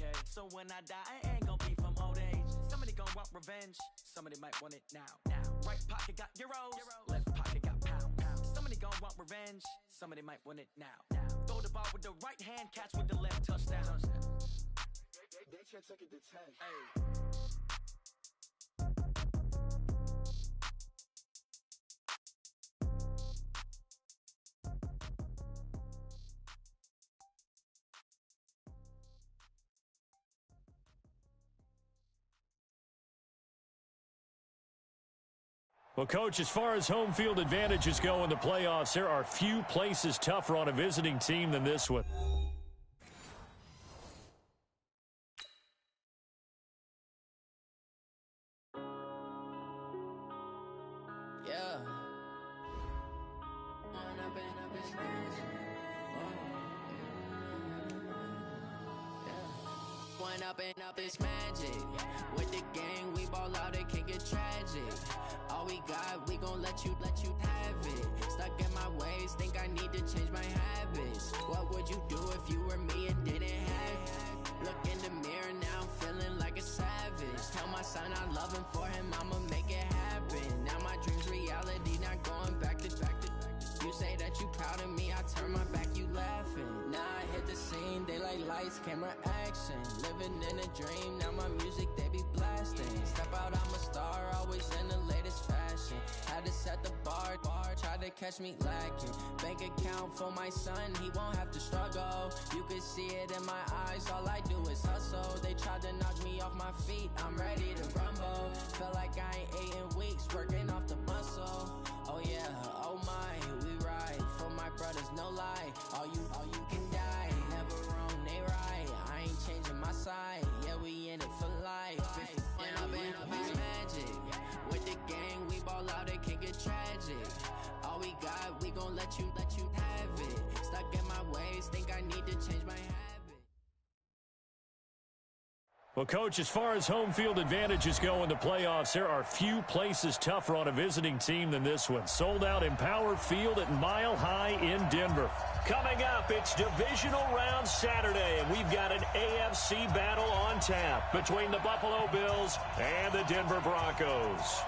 okay. So when I die, I ain't gonna be from old age. Somebody gonna want revenge, somebody might want it now. Right pocket got euros, left pocket got pound. Somebody gonna want revenge, somebody might want it now. Throw the ball with the right hand, catch with the left, touchdown. They can't take it to 10. Hey. Well, Coach, as far as home field advantages go in the playoffs, there are few places tougher on a visiting team than this one. Yeah. One up and up is magic. With the gang, we ball out, it can get tragic. All we got, we gon' let you have it. Stuck in my ways, think I need to change my habits. What would you do if you were me and didn't have it? Look in the mirror, now I'm feeling like a savage. Tell my son I love him, for him I'ma make it happen. Now my dream's reality, not going back to. You say that you proud of me, I turn my back, you laughing. Now I hit the scene, daylight lights, camera action. Living in a dream, now my music, they be blasting. Step out, I'm a star, always in the latest fashion. Had to set the bar, try to catch me lacking. Bank account for my son, he won't have to struggle. You can see it in my eyes, all I do is hustle. They tried to knock me off my feet, I'm ready to rumble. Felt like I ain't ate in weeks, working off the muscle. Oh yeah, oh my, we ride for my brothers, no lie. All you can die, never wrong, they right. I ain't changing my side, yeah, we in it for life. When up is magic. With the gang, we ball out, it can get tragic. All we got, we gon' let you have it. Stuck in my ways, think I need to change my habit. Well, Coach, as far as home field advantages go in the playoffs, there are few places tougher on a visiting team than this one. Sold out Empower Field at Mile High in Denver. Coming up, it's Divisional Round Saturday, and we've got an AFC battle on tap between the Buffalo Bills and the Denver Broncos.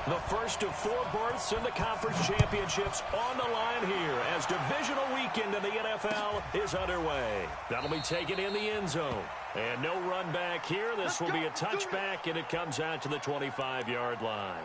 The first of 4 berths in the conference championships on the line here as divisional weekend in the NFL is underway. That'll be taken in the end zone. And no run back here. This will be a touchback, and it comes out to the 25-yard line.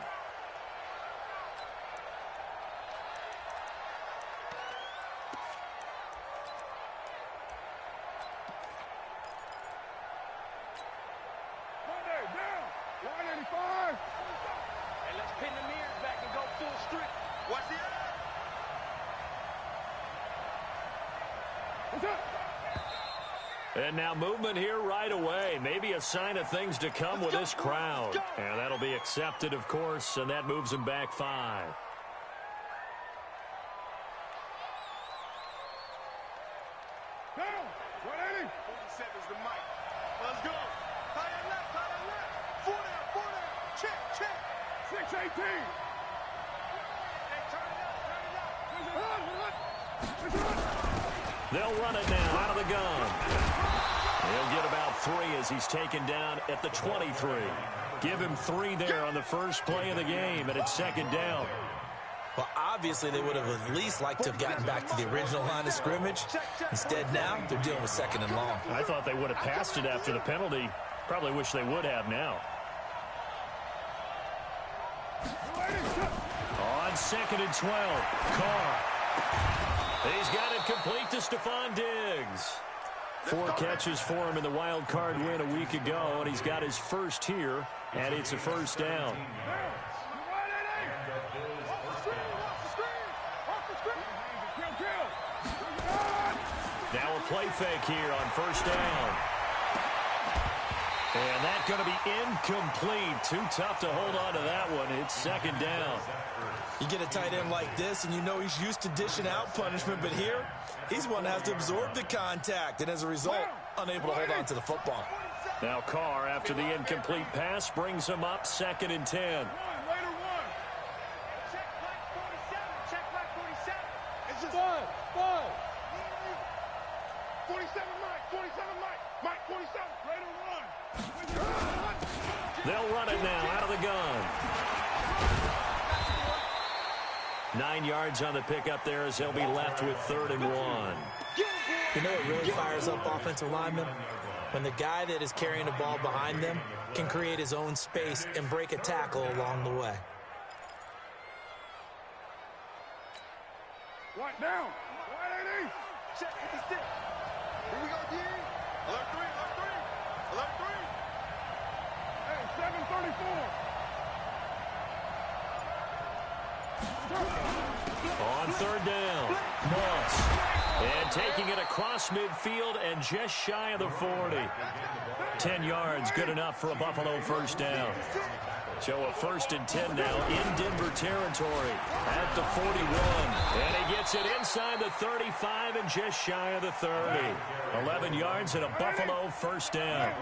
And now movement here right away. Maybe a sign of things to come with this crowd. And that'll be accepted, of course, and that moves him back 5. Down, 180. 47's the mic. Let's go. Higher left. 4 down. Check. 618. Hey, turn it up. They'll run it now out of the gun. He'll get about 3 as he's taken down at the 23. Give him 3 there on the first play of the game, and it's 2nd down. Well, obviously they would have at least liked to have gotten back to the original line of scrimmage. Instead, now they're dealing with 2nd and long. I thought they would have passed it after the penalty. Probably wish they would have now. On 2nd and 12, Carr. He's got it complete to Stephon Diggs. 4 catches for him in the wild card win a week ago, and he's got his first here, and it's a 1st down. Now a play fake here on 1st down. And that's going to be incomplete. Too tough to hold on to that one. It's 2nd down. You get a tight end like this, and you know he's used to dishing out punishment, but here, he's one that has to absorb the contact, and as a result, unable to hold on to the football. Now Carr, after the incomplete pass, brings him up 2nd and 10. Bud. 47 Mike. 47 Mike. Mike 47. Ready to run. They'll run it now out of the gun. 9 yards on the pickup there as they'll be left with 3rd and 1. You know what really fires up offensive linemen? When the guy that is carrying the ball behind them can create his own space and break a tackle along the way. Right down. Right 80. Check 56. Here we go, D. Alert 3. Alert 3. Hey, 734. On 3rd down, Moss. And taking it across midfield and just shy of the 40. 10 yards, good enough for a Buffalo 1st down. So a 1st and 10 now in Denver territory at the 41. And he gets it inside the 35 and just shy of the 30. 11 yards and a Buffalo 1st down.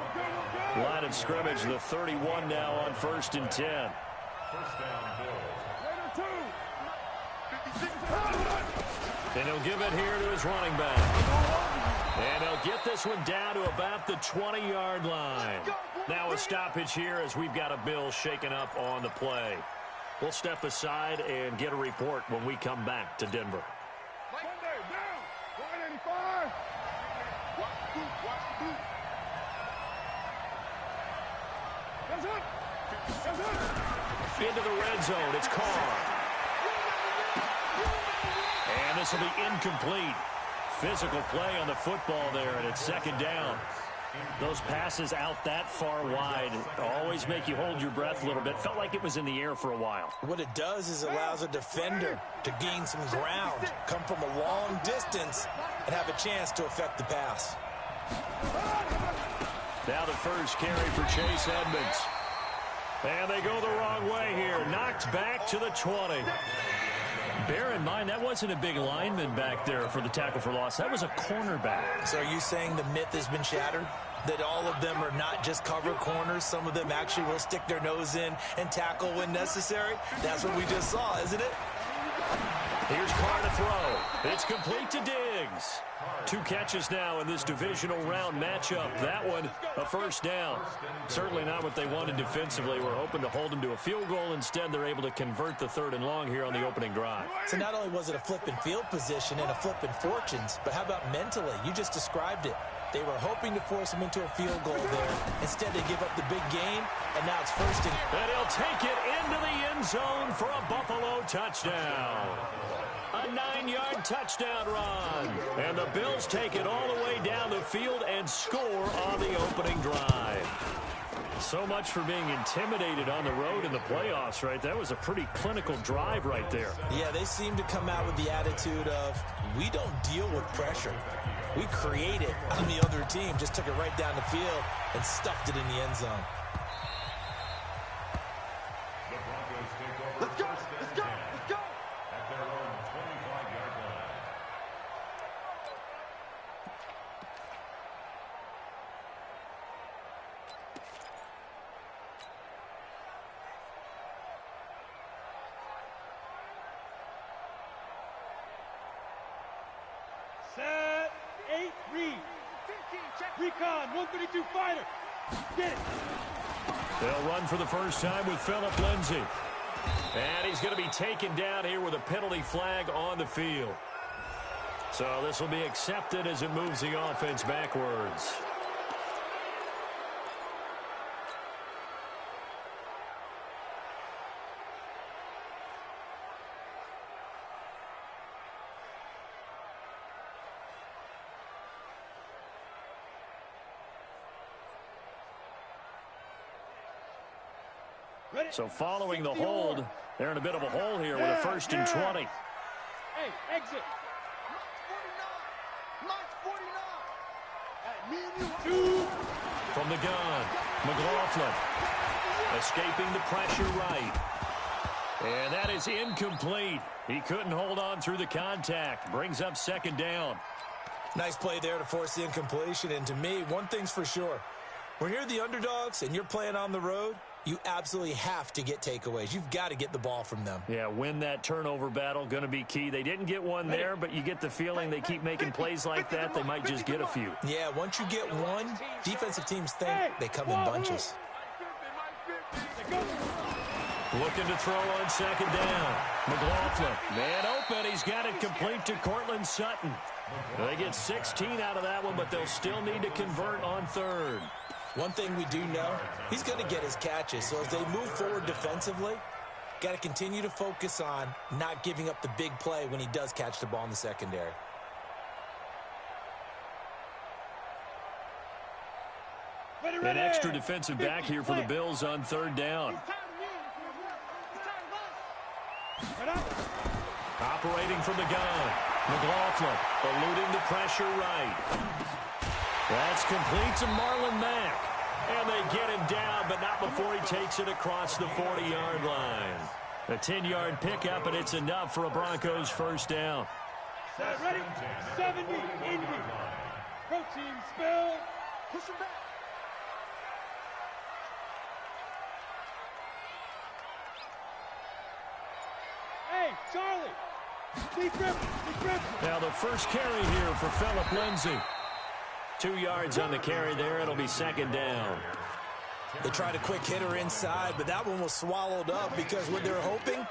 Line of scrimmage, the 31 now on 1st and 10. And he'll give it here to his running back. And he'll get this one down to about the 20-yard line. Now a stoppage here as we've got a Bill shaken up on the play. We'll step aside and get a report when we come back to Denver. Into the red zone, it's Carr. And this will be incomplete. Physical play on the football there, and it's 2nd down. Those passes out that far wide always make you hold your breath a little bit. Felt like it was in the air for a while. What it does is it allows a defender to gain some ground, come from a long distance, and have a chance to affect the pass. Now the first carry for Chase Edmonds. And they go the wrong way here. Knocked back to the 20. Bear in mind, that wasn't a big lineman back there for the tackle for loss. That was a cornerback. So are you saying the myth has been shattered? That all of them are not just cover corners? Some of them actually will stick their nose in and tackle when necessary? That's what we just saw, isn't it? Here's Carr to throw. It's complete to Diggs. 2 catches now in this divisional round matchup. That one, a 1st down. Certainly not what they wanted defensively. We're hoping to hold them to a field goal. Instead, they're able to convert the 3rd and long here on the opening drive. So not only was it a flipping field position and a flipping fortunes, but how about mentally? You just described it. They were hoping to force him into a field goal there. Instead, they give up the big gain, and now it's 1st and... And he'll take it into the end zone for a Buffalo touchdown. A 9-yard touchdown run. And the Bills take it all the way down the field and score on the opening drive. So much for being intimidated on the road in the playoffs, right? That was a pretty clinical drive right there. Yeah, they seem to come out with the attitude of, we don't deal with pressure. We create it on the other team. Just took it right down the field and stuffed it in the end zone. Let's go. Let's go. Let's go. At their own 25-yard line. Set, 8, read. Recon, 132 fighter. Get it. They'll run for the first time with Phillip Lindsay. And he's going to be taken down here with a penalty flag on the field. So this will be accepted as it moves the offense backwards. So following the hold, they're in a bit of a hole here with a 1st and 20. Hey, exit. From the gun, McLaughlin escaping the pressure right. And that is incomplete. He couldn't hold on through the contact. Brings up 2nd down. Nice play there to force the incompletion. And to me, one thing's for sure. When you're the underdogs and you're playing on the road, You absolutely have to get takeaways. You've got to get the ball from them. Yeah, win that turnover battle, going to be key. They didn't get one there, but you get the feeling they keep making plays like that, they might just get a few. Yeah, once you get one, defensive teams think they come in bunches. Looking to throw on second down. McLaughlin, man open. He's got it complete to Cortland Sutton. They get 16 out of that one, but they'll still need to convert on third. One thing we do know, he's going to get his catches. So as they move forward defensively, got to continue to focus on not giving up the big play when he does catch the ball in the secondary. An extra defensive back here for the Bills on third down. Operating from the gun. McLaughlin eluding the pressure right. That's complete to Marlon Mack. And they get him down, but not before he takes it across the 40-yard line. A 10-yard pickup, and it's enough for a Broncos first down. Ready? 70, Indy. Protein spill. Push him back. Hey, Charlie. Deep grip. Now the first carry here for Phillip Lindsay. 2 yards on the carry there. It'll be second down. They tried a quick hitter inside, but that one was swallowed up because what they're hoping,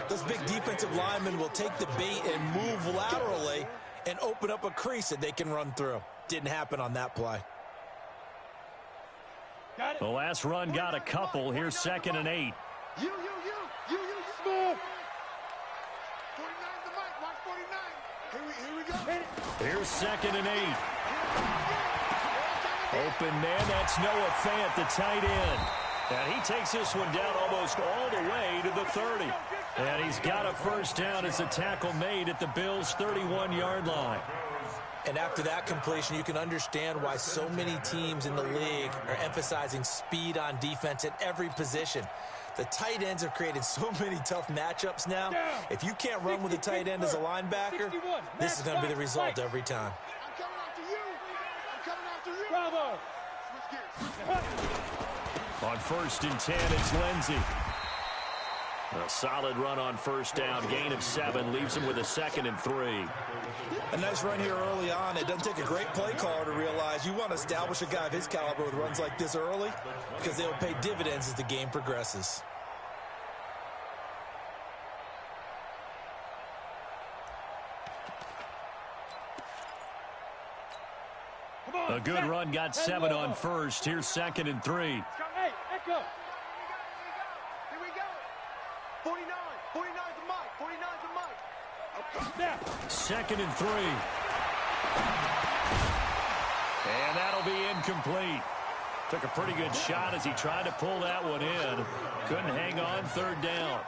those big defensive linemen will take the bait and move laterally and open up a crease that they can run through. Didn't happen on that play. The last run got a couple. Here's 2nd and 8. You, small. 49 the mic, watch 49. Here we go. Here's 2nd and 8. Open man, that's Noah Fant, the tight end. And he takes this one down almost all the way to the 30. And he's got a first down as a tackle made at the Bills' 31-yard line. And after that completion, you can understand why so many teams in the league are emphasizing speed on defense at every position. The tight ends have created so many tough matchups now. If you can't run with a tight end as a linebacker, this is going to be the result every time. Bravo. On 1st and 10, it's Lindsay. A solid run on first down. Gain of 7 leaves him with a 2nd and 3. A nice run here early on. It doesn't take a great play caller to realize you want to establish a guy of his caliber with runs like this early because they'll pay dividends as the game progresses. A good run got 7 on first. Here's 2nd and 3. Hey, Echo. Here we go. 49 the mic. 49 the mic. Okay. 2nd and 3. And that'll be incomplete. Took a pretty good shot as he tried to pull that one in. Couldn't hang on, 3rd down.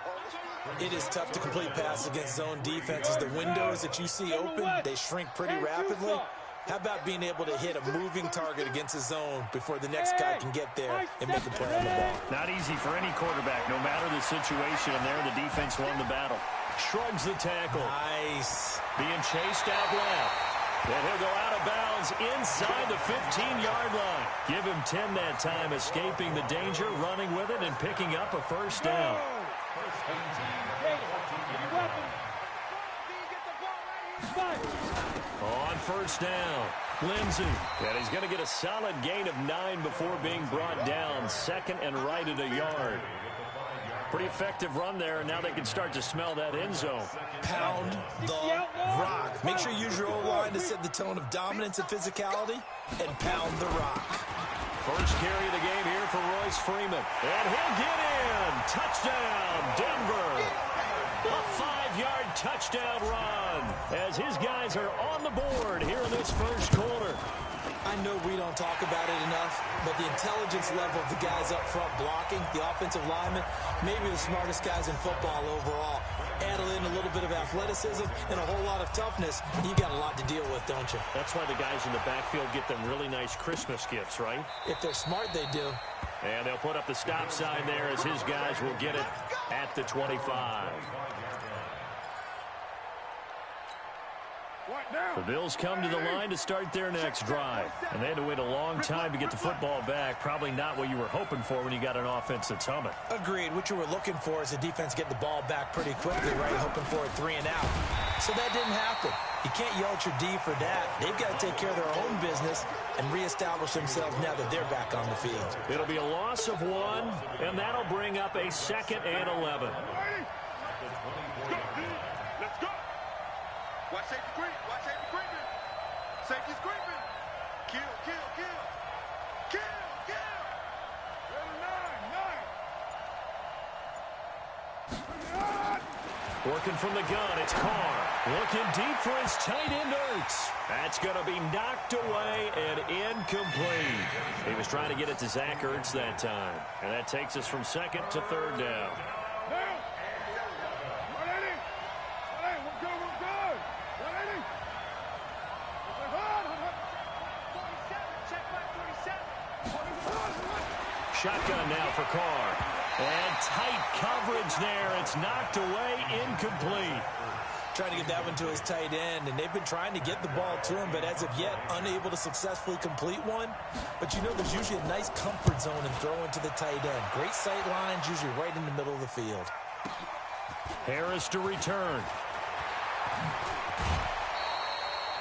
It is tough to complete passes against zone defenses. The windows that you see open, they shrink pretty rapidly. How about being able to hit a moving target against a zone before the next guy can get there and make a play on the ball? Not easy for any quarterback, no matter the situation. And there, the defense won the battle. Shrugs the tackle. Nice. Being chased out left. And he'll go out of bounds inside the 15-yard line. Give him 10 that time, escaping the danger, running with it, and picking up a first down. On first down, Lindsay. And he's going to get a solid gain of 9 before being brought down. 2nd and right at a yard. Pretty effective run there, and now they can start to smell that end zone. Pound the rock. Make sure you use your O-line to set the tone of dominance and physicality, and pound the rock. First carry of the game here for Royce Freeman. And he'll get in. Touchdown, Denver. A 5-yard touchdown run as his guys are on the board here in this first quarter. I know we don't talk about it enough, but the intelligence level of the guys up front blocking, the offensive linemen, maybe the smartest guys in football overall. Add in a little bit of athleticism and a whole lot of toughness, you got a lot to deal with, don't you? That's why the guys in the backfield get them really nice Christmas gifts, right? If they're smart, they do. And they'll put up the stop sign there as his guys will get it at the 25. The Bills come to the line to start their next drive. And they had to wait a long time to get the football back. Probably not what you were hoping for when you got an offense that's humming. Agreed. What you were looking for is the defense get the ball back pretty quickly, right? Hoping for a 3 and out. So that didn't happen. You can't yell at your D for that. They've got to take care of their own business and reestablish themselves now that they're back on the field. It'll be a loss of 1, and that'll bring up a 2nd and 11. Let's go. Watch safety creep. Watch safety creeping. Safety's creeping. Kill, kill, kill. Kill, kill. 9. Working from the gun, it's Carr. Looking deep for his tight end, Ertz. That's going to be knocked away and incomplete. He was trying to get it to Zach Ertz that time. And that takes us from 2nd to 3rd down. Shotgun now for Carr. And tight coverage there. It's knocked away, incomplete. Trying to get that one to his tight end, and they've been trying to get the ball to him, but as of yet, unable to successfully complete one. But you know, there's usually a nice comfort zone in throwing to the tight end. Great sight lines, usually right in the middle of the field. Harris to return.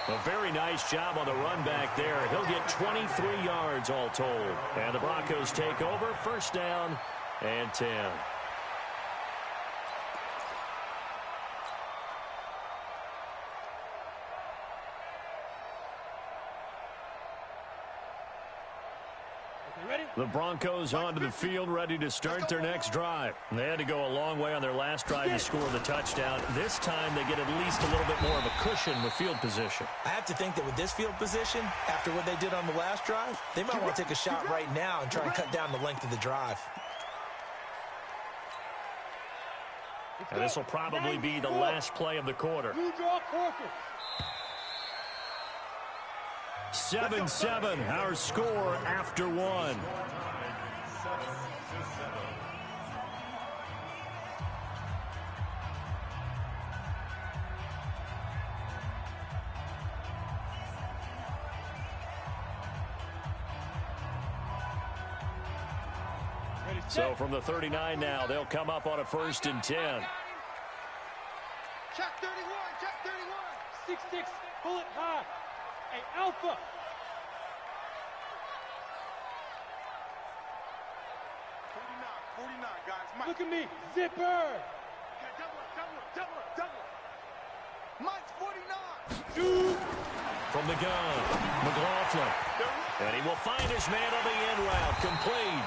A very nice job on the run back there. He'll get 23 yards all told. And the Broncos take over, 1st down and 10. The Broncos onto the field, ready to start their next drive. They had to go a long way on their last drive to score the touchdown. This time, they get at least a little bit more of a cushion with field position. I have to think that with this field position, after what they did on the last drive, they might want to take a shot right now and try and cut down the length of the drive. And this will probably be the last play of the quarter. 7-7, our score after 1. So from the 39 now, they'll come up on a 1st and 10. Check 31, check 31. 6'6", pull it high. Hey, Alpha. 49, guys. Mike. Look at me, zipper. Okay, double up. Mike's 49. From the gun, McLaughlin. And he will find his man on the end route, complete.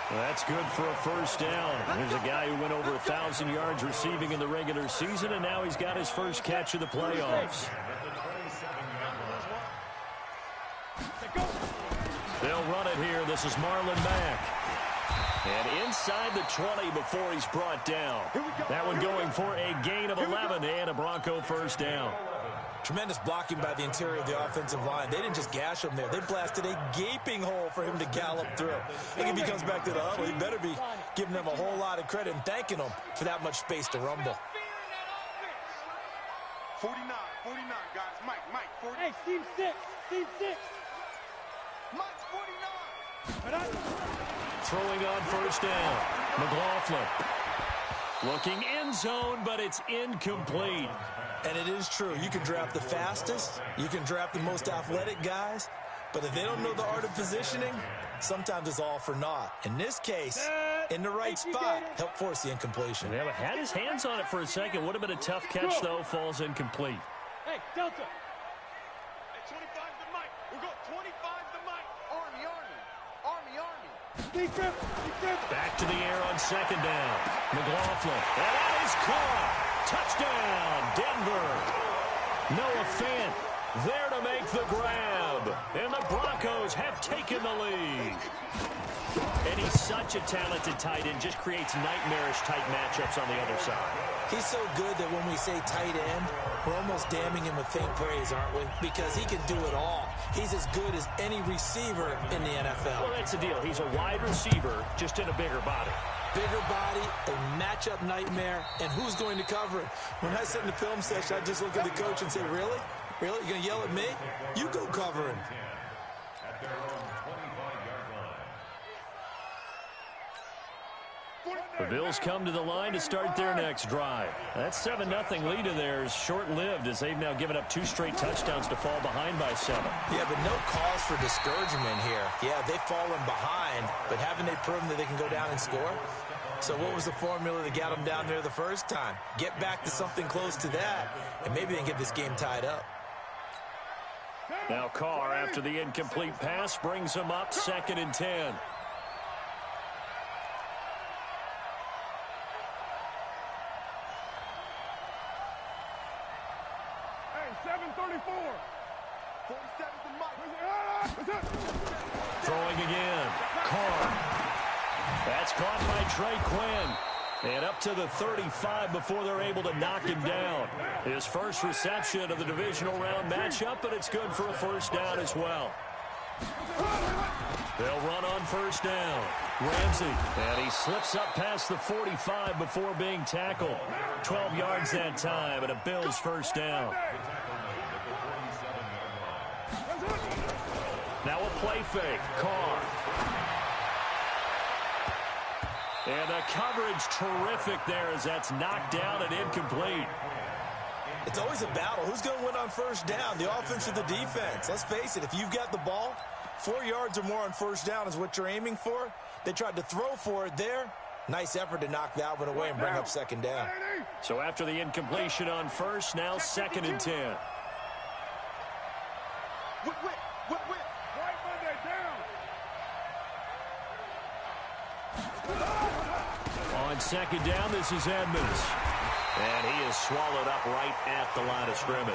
That's good for a 1st down. There's a guy who went over 1,000 yards receiving in the regular season, and now he's got his first catch of the playoffs. They'll run it here. This is Marlon Mack. And inside the 20 before he's brought down. That one going for a gain of 11 and a Bronco 1st down. Tremendous blocking by the interior of the offensive line. They didn't just gash him there. They blasted a gaping hole for him to gallop through. I think if he comes back to the huddle, he better be giving them a whole lot of credit and thanking them for that much space to rumble. 49, guys. Mike, 40. Hey, team 6. Mike's 49. Throwing on 1st down. McLaughlin. Looking end zone, but it's incomplete. And it is true. You can draft the fastest. You can draft the most athletic guys. But if they don't know the art of positioning, sometimes it's all for naught. In this case, in the right spot, help force the incompletion. Yeah, but had his hands on it for a second. Would have been a tough catch, though. Falls incomplete. Hey, Delta. Hey, 25 to Mike. We'll go 25 to Mike. Army. Back to the air on 2nd down. McLaughlin. And that is caught. Touchdown, Denver. Noah Fant there to make the grab. And the Broncos have taken the lead. And he's such a talented tight end, just creates nightmarish type matchups on the other side. He's so good that when we say tight end, we're almost damning him with faint praise, aren't we? Because he can do it all. He's as good as any receiver in the NFL. Well, that's the deal. He's a wide receiver, just in a bigger body. Bigger body, a matchup nightmare, and who's going to cover it? When I sit in the film session, I just look at the coach and say, really? Really? You going to yell at me? You go cover him. At their own 25-yard line. The Bills come to the line to start their next drive. That 7-0 lead of theirs short-lived as they've now given up 2 straight touchdowns to fall behind by 7. Yeah, but no cause for discouragement here. Yeah, they've fallen behind, but haven't they proven that they can go down and score? So what was the formula that got them down there the first time? Get back to something close to that, and maybe they can get this game tied up. Now Carr, after the incomplete pass, brings him up 2nd and 10. Throwing again. Carr. That's caught by Trey Quinn. And up to the 35 before they're able to knock him down. His first reception of the divisional round matchup, but it's good for a first down as well. They'll run on first down. Ramsey, and he slips up past the 45 before being tackled. 12 yards that time, and a Bills first down. Now a play fake. Carr. And the coverage terrific there as that's knocked down and incomplete. It's always a battle. Who's going to win on first down, the offense or the defense? Let's face it, if you've got the ball, 4 yards or more on first down is what you're aiming for. They tried to throw for it there. Nice effort to knock that one away and bring up second down. So after the incompletion on first, now 2nd and 10. On second down, this is Edmonds. And he is swallowed up right at the line of scrimmage.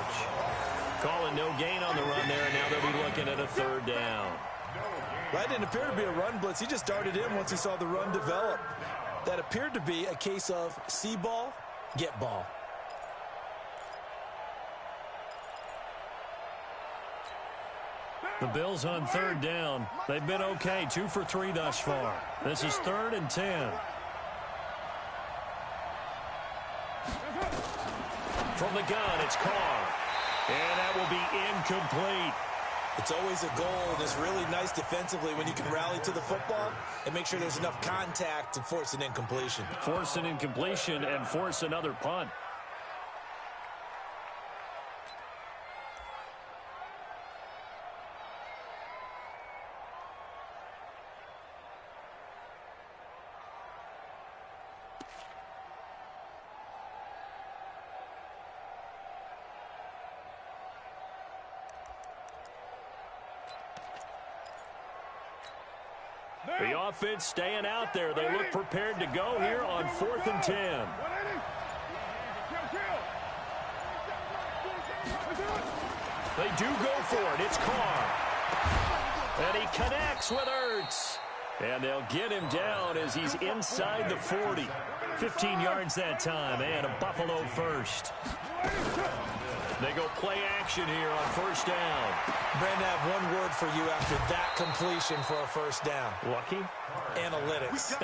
Calling no gain on the run there, and now they'll be looking at a 3rd down. That didn't appear to be a run blitz. He just darted in once he saw the run develop. That appeared to be a case of see ball, get ball. The Bills on 3rd down. They've been okay, 2 for 3 thus far. This is 3rd and 10. From the gun, it's Carr. And that will be incomplete. It's always a goal, and it's really nice defensively when you can rally to the football and make sure there's enough contact to force an incompletion. Force an incompletion and force another punt. The offense staying out there. They look prepared to go here on 4th and 10. They do go for it. It's Carr. And he connects with Ertz. And they'll get him down as he's inside the 40. 15 yards that time, and a Buffalo first. They go play action here on first down. Brandon, I have one word for you after that completion for a first down. Lucky? Analytics.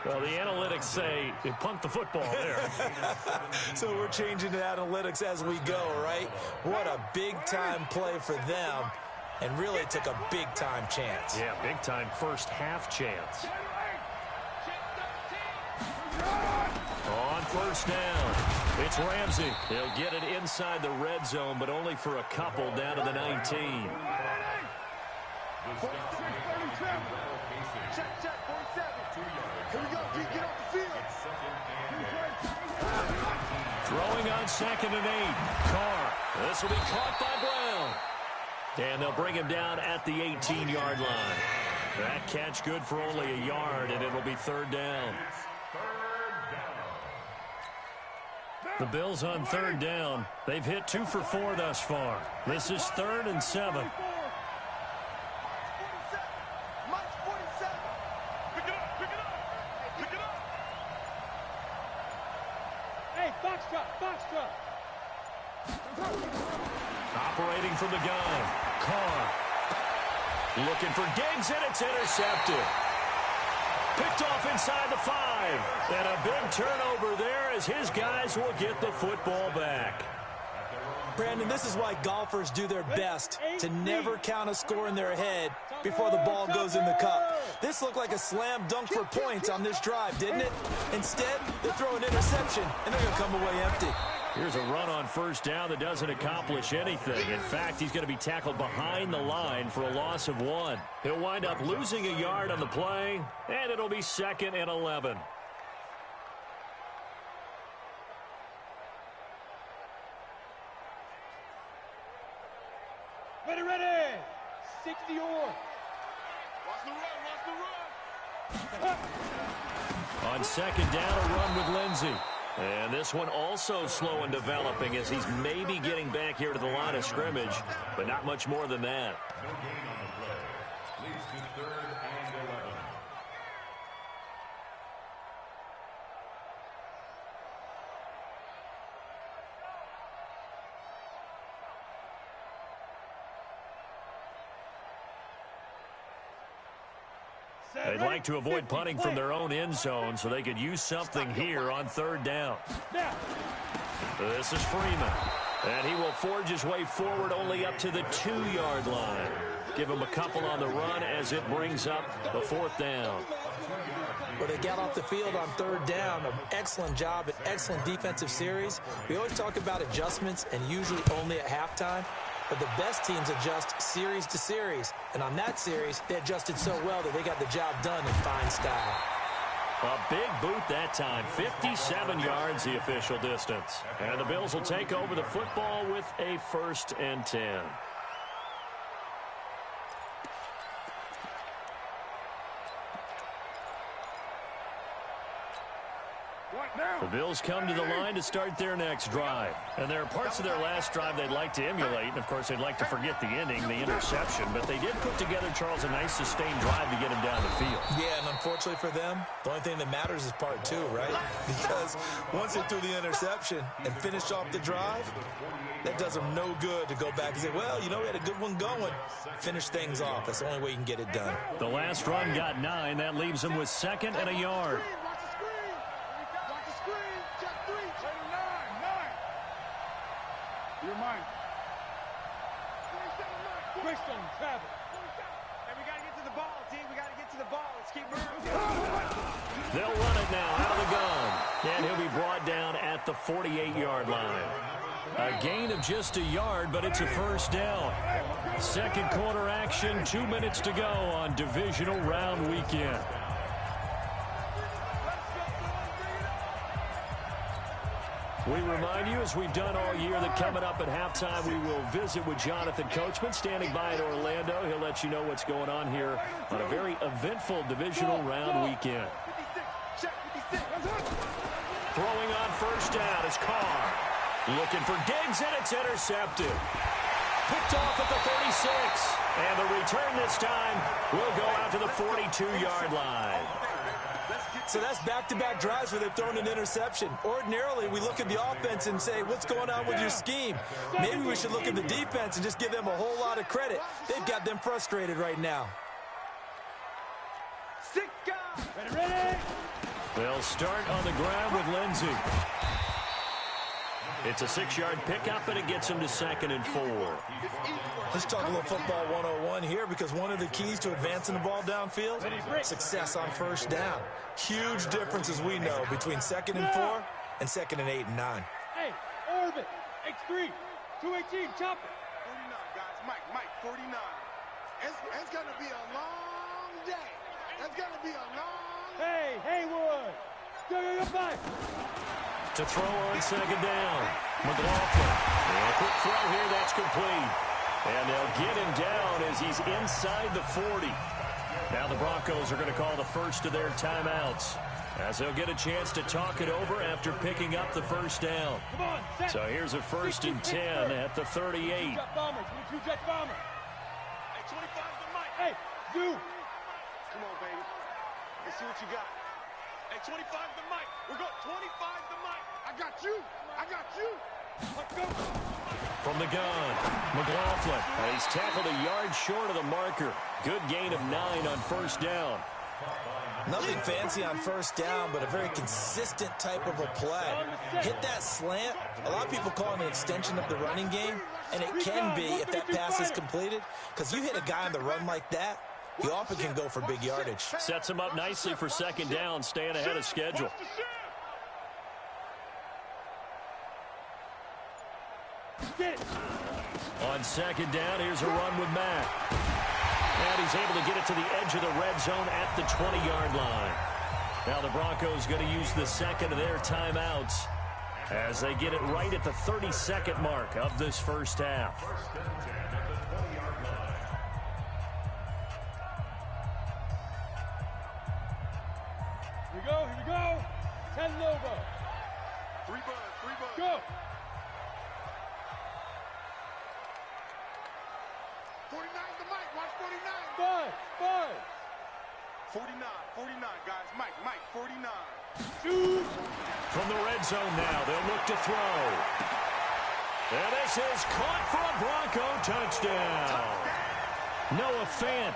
Well, the analytics say you punt the football there. So we're changing to analytics as we go, right? What a big-time play for them, and really took a big-time chance. Yeah, big-time first-half chance. On first down, it's Ramsey. He'll get it inside the red zone, but only for a couple down to the 19. Throwing on 2nd and 8. Carr. This will be caught by Brown. And they'll bring him down at the 18-yard line. That catch good for only a yard, and it'll be 3rd down. The Bills on 3rd down. They've hit 2 for 4 thus far. This is 3rd and 7. Hey, box drop. Operating from the gun. Carr. Looking for Diggs, and it's intercepted. Picked off inside the 5. And a big turnover there as his guys will get the football back. Brandon, this is why golfers do their best to never count a score in their head before the ball goes in the cup. This looked like a slam dunk for points on this drive, didn't it? Instead, they throw an interception, and they're going to come away empty. Here's a run on first down that doesn't accomplish anything. In fact, he's going to be tackled behind the line for a loss of 1. He'll wind up losing a yard on the play, and it'll be 2nd and 11. Ready. 60 or. Watch the run. On second down, a run with Lindsey. And this one also slow in developing as he's maybe getting back here to the line of scrimmage, but not much more than that. No gain on the play. Leads to 3rd and 11. They'd like to avoid punting from their own end zone so they could use something here on 3rd down. This is Freeman. And he will forge his way forward only up to the 2-yard line. Give him a couple on the run as it brings up the 4th down. Well, they got off the field on 3rd down. An excellent job, an excellent defensive series. We always talk about adjustments and usually only at halftime. But the best teams adjust series to series. And on that series, they adjusted so well that they got the job done in fine style. A big boot that time. 57 yards the official distance. And the Bills will take over the football with a 1st and 10. The Bills come to the line to start their next drive. And there are parts of their last drive they'd like to emulate. And, of course, they'd like to forget the ending, the interception. But they did put together, Charles, a nice sustained drive to get him down the field. Yeah, and unfortunately for them, the only thing that matters is part 2, right? Because once they threw the interception and finished off the drive, that does them no good to go back and say, well, you know, we had a good one going. Finish things off. That's the only way you can get it done. The last run got 9. That leaves them with 2nd and a yard. You're mine. Quickstone, travel. Hey, we got to get to the ball, team. We got to get to the ball. Let's keep moving. They'll run it now out of the gun. And he'll be brought down at the 48-yard line. A gain of just a yard, but it's a 1st down. Second quarter action, 2 minutes to go on divisional round weekend. We remind you, as we've done all year, that coming up at halftime, we will visit with Jonathan Coachman, standing by in Orlando. He'll let you know what's going on here on a very eventful divisional round weekend. Throwing on 1st down is Carr. Looking for Diggs, and it's intercepted. Picked off at the 36. And the return this time will go out to the 42-yard line. So that's back-to-back drives where they've thrown an interception. Ordinarily, we look at the offense and say, what's going on with your scheme? Maybe we should look at the defense and just give them a whole lot of credit. They've got them frustrated right now. 6 guys. Ready. They'll start on the ground with Lindsey. It's a 6-yard pickup, and it gets him to 2nd and 4. Let's talk a little football 101 here, because one of the keys to advancing the ball downfield, success on 1st down. Huge difference, as we know, between 2nd and 4 and 2nd and 8 and 9. Hey, Orbit, X3, 218, chop it. 49, guys. Mike, 49. It's going to be a long day. It's going to be a long day. Hey, Haywood. Go, back. To throw on 2nd down. McLaughlin. And a quick throw here, that's complete. And they'll get him down as he's inside the 40. Now the Broncos are going to call the first of their timeouts, as they'll get a chance to talk it over after picking up the 1st down. So here's a 1st and 10 at the 38. Jet bombers, 2-jet bomber. Hey, 25 to Mike. Hey, you. Come on, baby. Let's see what you got. Hey, 25 to Mike. We're going 25 to Mike. I got you. Let's go. From the gun, McLaughlin. And he's tackled a yard short of the marker. Good gain of 9 on 1st down. Nothing fancy on first down, but a very consistent type of a play. Hit that slant. A lot of people call it an extension of the running game, and it can be if that pass is completed, because you hit a guy on the run like that, he often can go for big yardage. Sets him up nicely for second down, staying ahead of schedule. On second down, here's a run with Matt. And he's able to get it to the edge of the red zone at the 20-yard line. Now the Broncos going to use the second of their timeouts as they get it right at the 30-second mark of this first half. Here we go. 10 logo. 3 buds. Go. 49 to Mike. Watch 49. 5. 49, guys. Mike, 49. Shoot. From the red zone now, they'll look to throw. And this is caught for a Bronco touchdown. Noah Fant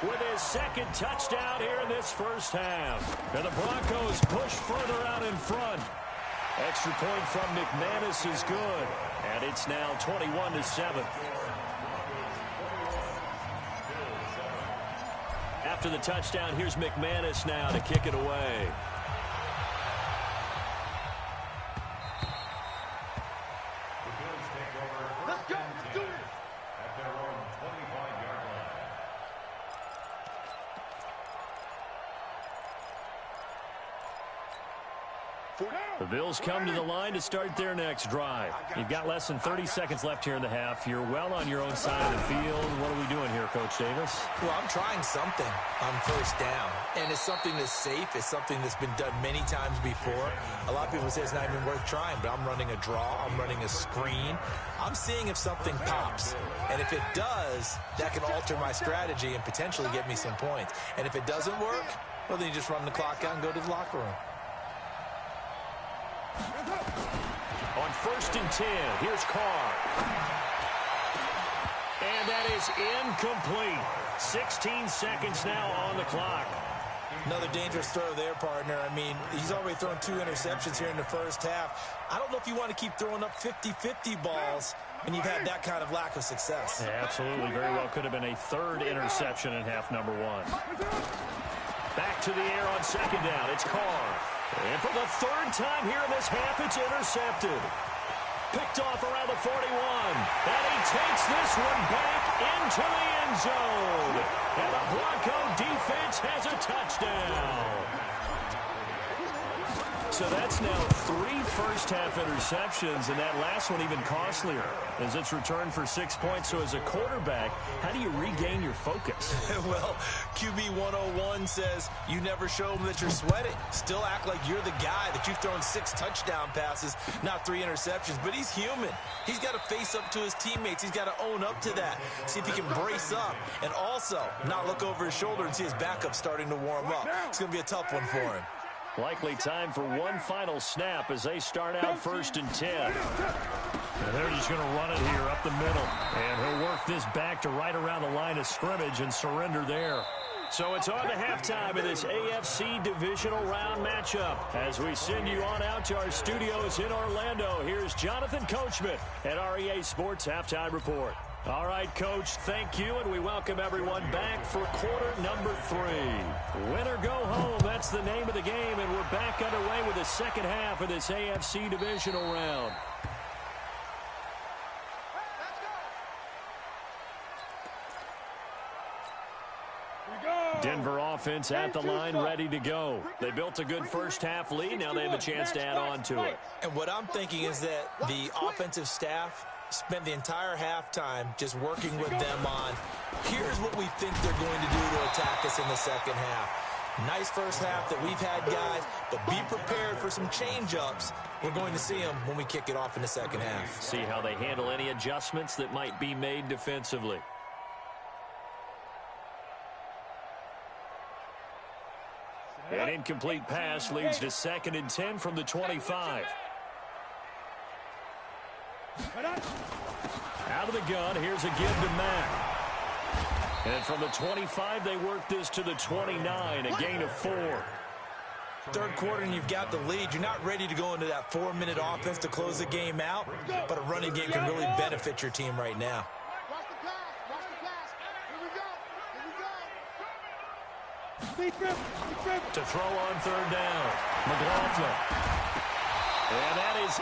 with his second touchdown here in this first half. And the Broncos push further out in front. Extra point from McManus is good. And it's now 21-7. After the touchdown, here's McManus now to kick it away. Let's go. Let's do it. At their own 25-yard line. The Bills come to the line to start their next drive. You've got less than 30 seconds left here in the half. You're well on your own side of the field. What are we doing here, Coach Davis? Well, I'm trying something on first down, and it's something that's safe. It's something that's been done many times before. A lot of people say it's not even worth trying, but I'm running a draw. I'm running a screen. I'm seeing if something pops, and if it does, that can alter my strategy and potentially get me some points. And if it doesn't work, well, then you just run the clock out and go to the locker room. On 1st and 10, here's Carr. And that is incomplete. 16 seconds now on the clock. Another dangerous throw there, partner. I mean, he's already thrown 2 interceptions here in the first half. I don't know if you want to keep throwing up 50-50 balls when you've had that kind of lack of success. Yeah, absolutely. Very well could have been a 3rd interception in half number 1. Back to the air on second down. It's Carr. And for the 3rd time here in this half, it's intercepted. Picked off around the 41. And he takes this one back into the end zone. And the Bronco defense has a touchdown. So that's now 3 first-half interceptions, and that last one even costlier as it's returned for 6 points. So as a quarterback, how do you regain your focus? Well, QB 101 says you never show them that you're sweating. Still act like you're the guy that you've thrown 6 touchdown passes, not 3 interceptions. But he's human. He's got to face up to his teammates. He's got to own up to that. See if he can brace up and also not look over his shoulder and see his backup starting to warm up. It's going to be a tough one for him. Likely time for one final snap as they start out 1st and 10. And they're just going to run it here up the middle. And he'll work this back to right around the line of scrimmage and surrender there. So it's on to halftime of this AFC divisional round matchup. As we send you on out to our studios in Orlando, here's Jonathan Coachman at REA Sports Halftime Report. All right, Coach, thank you, and we welcome everyone back for quarter number 3. Win or go home, that's the name of the game, and we're back underway with the second half of this AFC divisional round. Denver offense at the line, ready to go. They built a good first half lead. Now they have a chance to add on to it. And what I'm thinking is that the offensive staff spent the entire halftime just working with them on, here's what we think they're going to do to attack us in the second half. Nice first half that we've had, guys, but be prepared for some change-ups. We're going to see them when we kick it off in the second half. See how they handle any adjustments that might be made defensively. An incomplete pass leads to 2nd and 10 from the 25. Out of the gun, here's a give to Mack. And from the 25, they work this to the 29, a gain of 4. Third quarter and you've got the lead. You're not ready to go into that 4-minute offense to close the game out, but a running game can really benefit your team right now. Watch the pass. Watch the pass. Here we go. Here we go. To throw on third down, McLaughlin. And that is